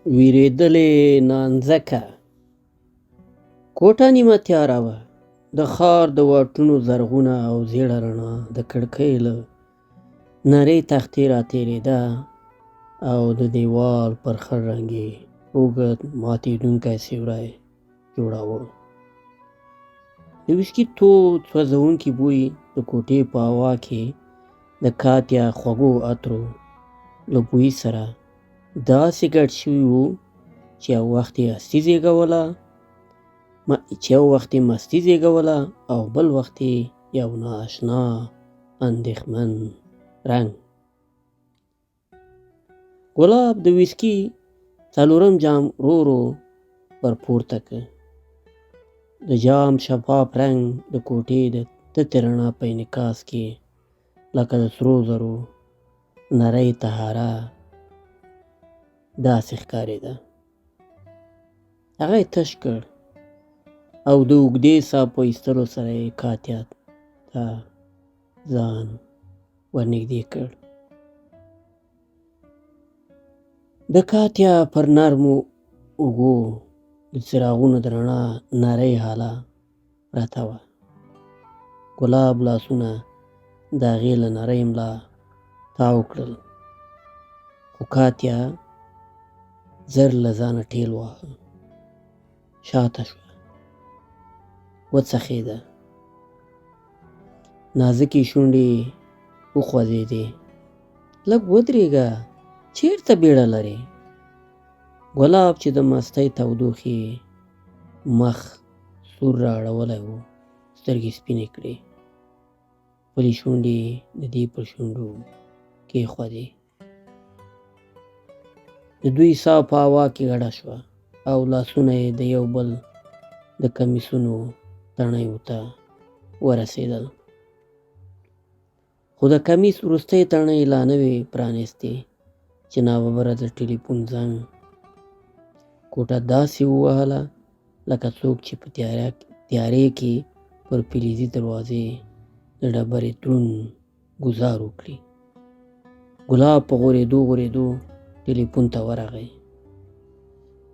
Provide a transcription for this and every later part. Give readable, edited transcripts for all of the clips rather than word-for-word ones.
ویرېدلې نانځکه کوټه نیمه تیاره وه. د ښار د واټونو زرغونه او زیړه رڼا د کړکۍ له نرۍ تختې راتېرېده او د دیوال پر خړ رنګ یې اوږد ماتېدونکی سیوری جوړاوه. د ویسکي تود سوځونکی بوی د کوټې په هوا کې د کاتیا خوږو عطرو له بوی سره داسې ګډ شوي وو چې یو وخت یې مستي زېږوله او بل وخت یې یو نااشنا اندېښمن رنګ. ګلاب د ویسکي څلورم جام ورو ورو ور پورته کړ. د جام شفاف رنګ د کوټې د تتې رڼا په انعکاس کې لکه د سرو زرو نرۍ طهاره داسې ښکارېده. هغه یې تش کړ او د اوږدې ساه په ایستلو سره یې کاتیا ته ځان ورنږدې کړ. د کاتیا پر نرمو اوږو د څراغونو د رڼا نرۍ هاله پرته وه. ګلاب لاسونه د هغې له نرۍ ملا تاو کړل، خو کاتیا زر له ځانه ټېل واهه، شاته شوه، وڅخېده. نازکې شونډې وخوځېدې. لږ ودرېږه، چېرته بیړه لرې؟ ګلاب چې د مستۍ تودوخې مخ سور را اړولی و سترګې سپینې کړې. خپلې شونډې د دې پر شونډو کېښودې. د دوی ساه په هوا کې ګډه شوه او لاسونه یې د یو بل د کمیسونو تڼیو ته ورسېدل. خو د کمیس وروستۍ تڼۍ لا نه وې پرانیستې چې ناببره د ټلیفون زنګ کوټه داسې ووهله لکه څوک چې په تیارې کې پر فلزي دروازې د ډبرې دروند ګوزار وکړي. ګلاب په غورېدو ټلیفون ته ورغی.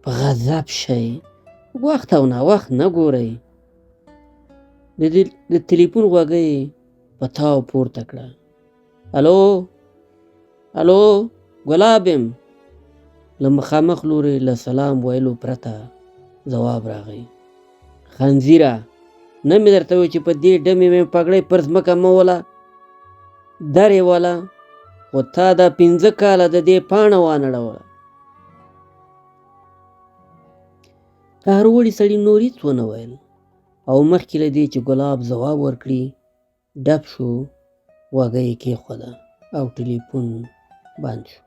په غضب شئ، وخت او ناوخت نه ګورئ. د ټلیفون غوږۍ په تاو پورته کړه. الو ګلاب یم. له مخامخ لورې له سلام ویلو پرته ځواب راغی. خنزیره، نه مې درته وویل چې په دې ډمې مې پګړۍ پر ځمکه مه وله، درې وله، خو تا دا 5 کاله د دې پاڼه وانړوله. قهروړي سړي نور هېڅ ونه ویل او مخکې له دې چې ګلاب ځواب ورکړي ډب شو، غوږۍ یې کېښوده او ټلیفون بند شو.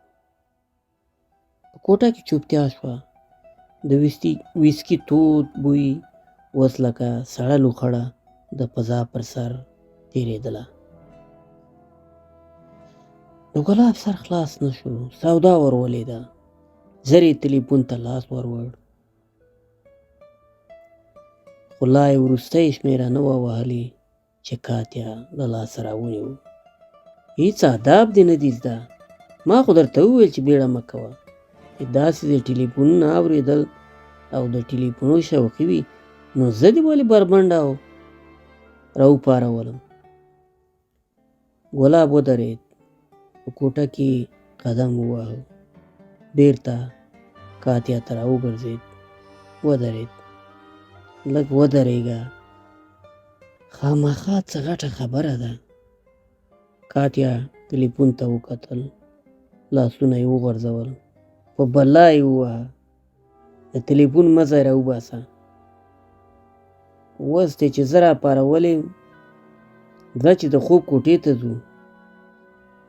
په کوټه کې چوپتیا شوه. د ویسکي تود بوی اوس لکه سړه لوخړه د فضا پر سر تېرېدله. د ګلاب سر خلاص نه شو، سودا ورولېده. زر یې ټلیفون ته لاس وروړ، خو لا یې وروستۍ شمېره نه وه وهلې چې کاتیا له لاسه راونیو. هېڅ آداب دې نه دي زده. ما خو درته وویل چې بیړه مه کوه. چې داسې د ټلیفونونه اورېدل او د ټلیفونو شوقي وي نو زه دې ولې بربنډه راوپارولم. ګلاب ودرېد، په کوټه کې قدم وواهه، بېرته کاتیا ته راوګرځېد، ودرېد. لږ ودرېږه، خامخا څه غټه خبره ده. کاتیا ټلیفون ته وکتل، لاسونه یې وغورځول، په بلا یې ووهه. د ټلیفون مزی راوباسه. اوس دې چې زه راپارولې، ځه چې د خوب کوټې ته ځو.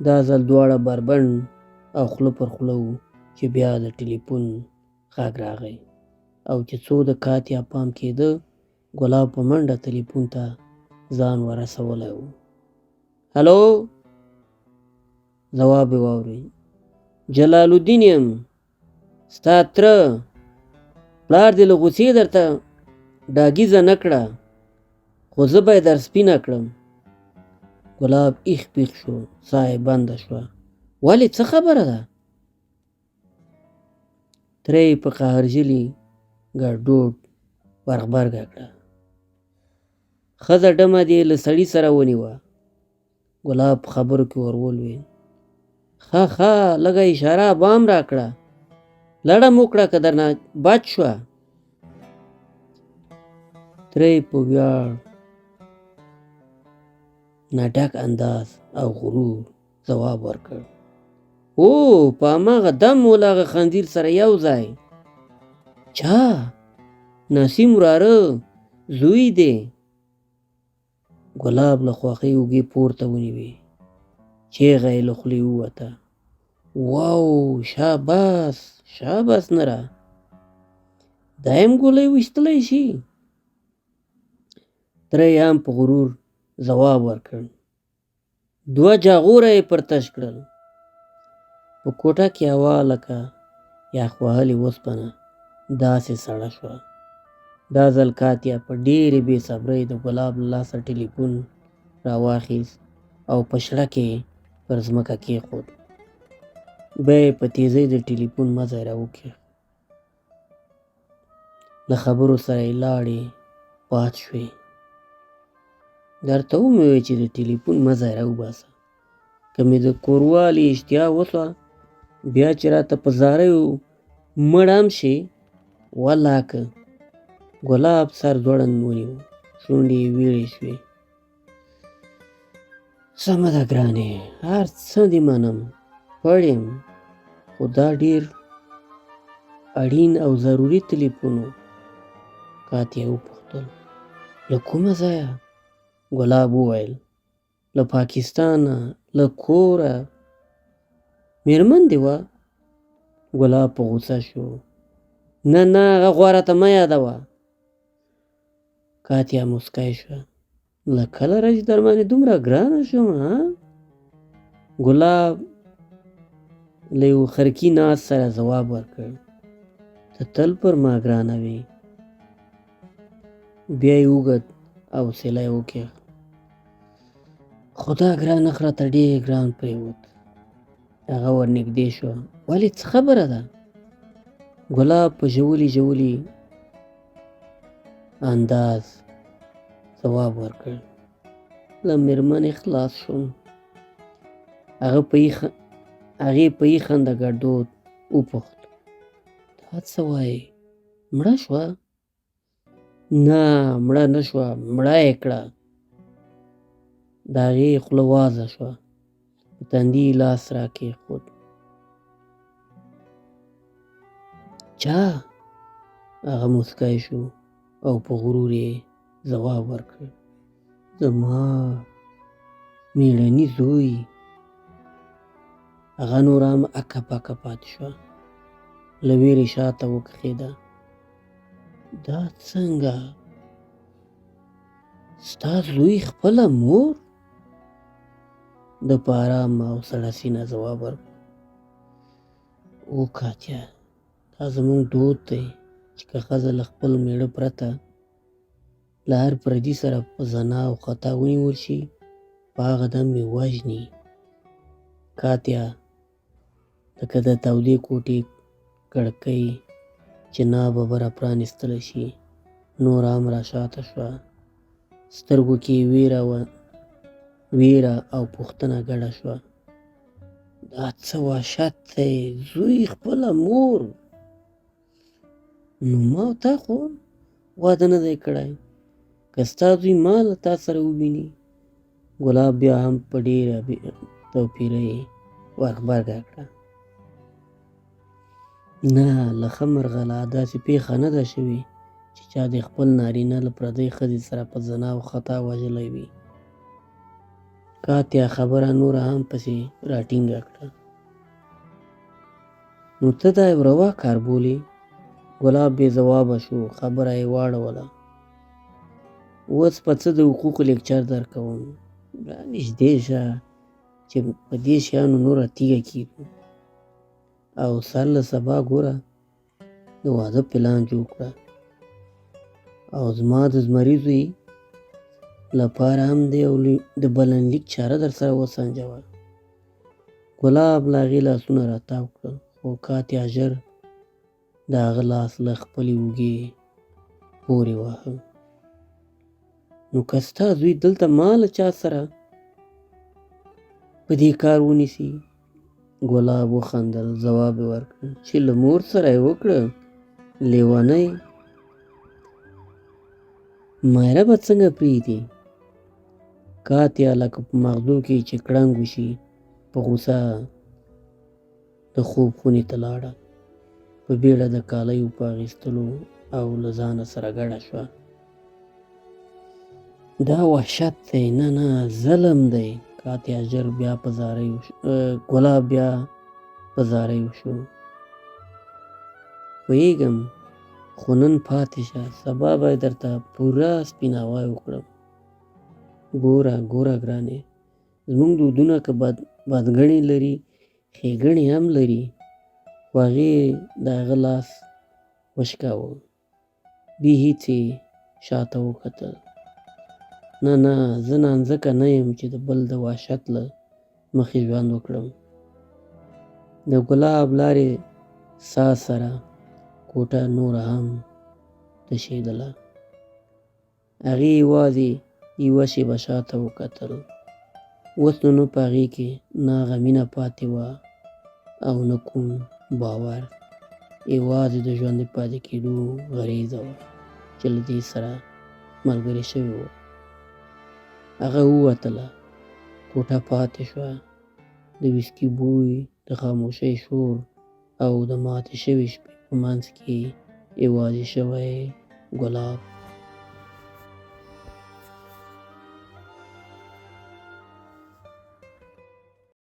دا ځل دواړه بربنډ او خوله پر خوله وو چې بیا د ټلیفون غږ راغی او چې څو د کاتیا پام کېده ګلاب په منډه ټلیفون ته ځان ورسولی و. الو، ځواب یې واورېد. جلال الدین یم، ستا تره. پلار دې له غوسې درته ډاګیزه نه کړه، خو زه به یې در سپینه کړم. ګلاب ایخ پیخ شو، ساه یې بنده شوه. ولې، څه خبره ده؟ تره یې په قهرجلي ګړدود ورغبرګه کړه. ښځه ډمه دې له سړي سره ونیوه. ګلاب په خبرو کې ور ولوېد. ښه لږه اشاره بام را کړه، لړم وکړه که درنه بد شوه. تره یې په ویاړ نه ډک انداز او غرور ځواب ورکړ. او په هماغه دم ولغه خنزیر سره یو ځای. چا؟ نسیم وراره زوی دی. ګلاب له خوښۍ اوږې پورته ونیوې. چیغه یې له خولې ووته. واو شاباس نره، دایم ګولۍ ویشتلی شي. تره یې هم په غرور ځواب ورکړ. 2 جاغوره یې پر تش کړل. په کوټه کې هوا لکه یخ وهلې اوسپنه داسې سړه شوه. دا ځل کاتیا په ډېرې بې صبرۍ د ګلاب له لاسه ټلیفون راواخیست او په شړه کې پر ځمکه کېښود. بیا یې په تیزۍ د ټلیفون مزی راوکېښ. له خبرو سره یې لاړې باد شوې. درته ومې ویل چې د ټلیفون مزی راوباسه. که مې د کوروالې اشتها وسوه بیا چې راته په زاریو مړ هم شي والله که. ګلاب سر ځوړند ونیو. شونډې یې ویړې شوې. سمه ده ګرانې، هر څه دې منم، پړ یم، خو دا ډېر اړین او ضروري ټلیفون و. کاتیا وپوښتل له کومه ځایه؟ ګلاب وویل له پاکستانه، له کوره. میرمن دې وه؟ ګلاب په غوسه شو. نه هغه غوره ته مه یادوه. کاتیا مسکی شوه. له کله راځي در باندې دومره ګرانه شوم؟ ګلاب له یو خرکي ناز سره ځواب ورکړ. ته تل پر ما ګرانه وې. بیا یې اوږد حوصله یې وکېښ. خو دا ګرانښت راته ډېر ګران پرېوت. هغه ورنږدې شوه. ولې څه خبره ده؟ ګلاب په ژولي انداز ځواب ورکړ. له میرمنې خلاص شوم. هغې په یې خنده ګړدود وپوښت. دا څه وایې؟ مړه شوه؟ نه مړه نه شوه، مړه یې کړه. د هغې خوله وازه شوه. په تندي یې لاس راکېښود. چا؟ هغه مسکی شو او په غرور یې ځواب ورکړ. زما میړني زوی. هغه نور هم اکه پکه پاتې شوه. له ویرې شاته وکښېده. دا څنګه؟ ستا زوی خپله مور؟ د په ارامه او سړه سینه ځواب ورکړ. او کاتیا، دا زموږ دود دی چې که ښځه له خپل میړه پرته له هر پردي سره په زنا او خطا ونیول شي په هغه دم یې وژني. کاتیا لکه د تودې کوټې کړکۍ چې ناببره پرانیستلی شي نور هم را شاته شوه. سترګو کې ویره او پوښتنه ګډه شوه. دا څه وحشت دی؟ زوی خپله مور؟ نو ما او تا خو واده نه دی کړی. که ستا زوی ما له تا سره وویني. ګلاب بیا هم په ډېره توپیرۍ ورغبرګه کړه. نه له ښه مرغه لا داسې پېښه نه ده شوې چې چا د خپل نارینه له پردۍ ښځې سره په زنا او خطا وژلی وي. کاتیا خبره نوره هم پسې راټینګه کړه. نو ته دا یو روا کار بولې؟ ګلاب بې ځوابه شو. خبره یې واړوله. اوس په څه د حقوقو لیکچر درکوم؟ رانږدې شه چې په دې شیانو نوره تیږه کېږو او سر له سبا ګوره د واده پلان جوړ کړه او زما د زمري زوی لپاره هم د بلنلیک چاره در سره وسنجوه. ګلاب له هغې لاسونه راتاو کړل خو کاتیا ژر د هغه لاس له خپلې اوږې پورې واهه. نو که ستا زوی دلته ما له چا سره په دې کار ونیسي؟ ګلاب وخندل، ځواب یې ورکړ چې له مور سره یې وکړه لیونۍ. مایره به څنګه پرېږدي؟ کاتیا لکه په مغزو کې چې کړنګ وشي په غوسه د خوب خونې ته لاړه. په بیړه د کالیو په اخیستلو او له ځانه سره ګډه شوه. دا وحشت دی، نه ظلم دی. کاتیا ژر بیا په زاریو ګلاب بیا په زاریو شو. پوهېږم خو نن پاتې شه، سبا به درته پوره سپیناوی وکړم. ګوره ګرانې، زموږ دودونه که بدګڼې لري ښېګڼې هم لري. خو هغې د هغه لاس وشکاوه. بې هېڅ یې شاته وکتل. نه زه نانځکه نه یم چې د بل د وحشت له مخې ژوند وکړم. د ګلاب لارې ساه سره کوټه نوره هم تشېدله. هغې یوازې یوه شېبه شاته وکتل. اوس نو په هغې کې نه هغه مینه پاتې وه او نه کوم باور. یوازې د ژوند د پاتې کېدو غریزه وه چې له دې سره ملګرې شوې وه. هغه ووتله، کوټه پاتې شوه. د ویسکي بوی، د خاموشۍ شور او د ماتې شوې شپې په منځ کې یوازې شوی ګلاب.